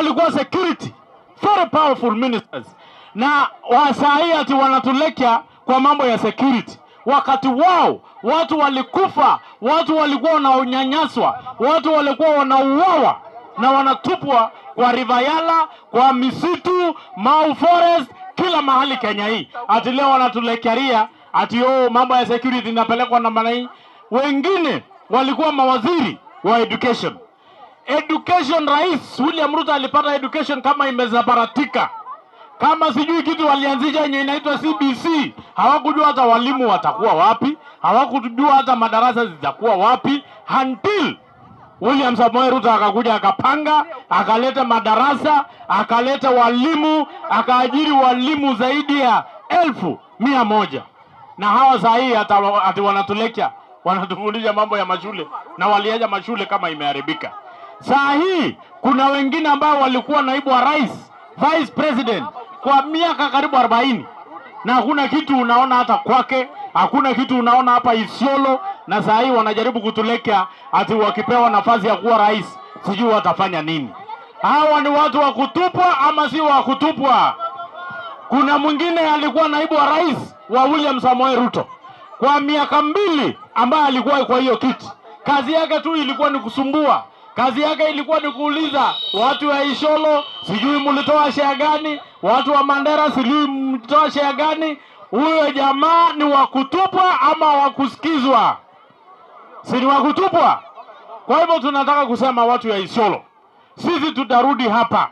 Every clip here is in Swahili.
walikuwa security, very powerful ministers, na wasahii ati wanatulekea kwa mambo ya security. Wakati wao watu walikufa, watu walikuwa wananyanyaswa, watu walikuwa wanauawa na wanatupwa kwa River Yala, kwa misitu, Mau Forest, kila mahali Kenya hii. Ati leo wanatulekeria ati mambo ya security inapelekwa na manai. Wengine walikuwa mawaziri wa education. Rais William Ruto alipata education kama imezabaratika. Kama sijui kitu walianzisha yenye inaitwa CBC, hawakujua hata walimu watakuwa wapi, hawakujua hata madarasa zitakuwa wapi, until William Samoei Ruto akakuja akapanga, akaleta madarasa, akaleta walimu, akaajiri walimu zaidi ya 1,100. Na hawa sahi ati wanatulekea, wanatufundisha mambo ya mashule, na waliacha mashule kama imeharibika. Saa hii kuna wengine ambao walikuwa naibu wa rais, vice president, kwa miaka karibu 40, na hakuna kitu unaona hata kwake, hakuna kitu unaona hapa Isiolo. Na saa hii wanajaribu kutulekea ati wakipewa nafasi ya kuwa rais sijui watafanya nini. Hawa ni watu wa kutupwa ama si wa kutupwa? Kuna mwingine alikuwa naibu wa rais wa William Samoei Ruto kwa miaka 2 ambaye alikuwa kwa hiyo kiti. Kazi yake tu ilikuwa ni kusumbua. Kazi yake ilikuwa ni kuuliza watu wa Isiolo sijui mlitoa share gani, watu wa Mandera sijui mlitoa share gani. Huyo jamaa ni wa kutupwa ama wa kusikizwa? Si ni wa kutupwa. Kwa hivyo tunataka kusema watu wa Isiolo, sisi tutarudi hapa,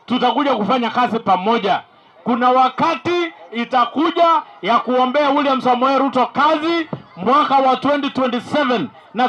tutakuja kufanya kazi pamoja. Kuna wakati itakuja ya kuombea William Samoei Ruto kazi mwaka wa 2027 na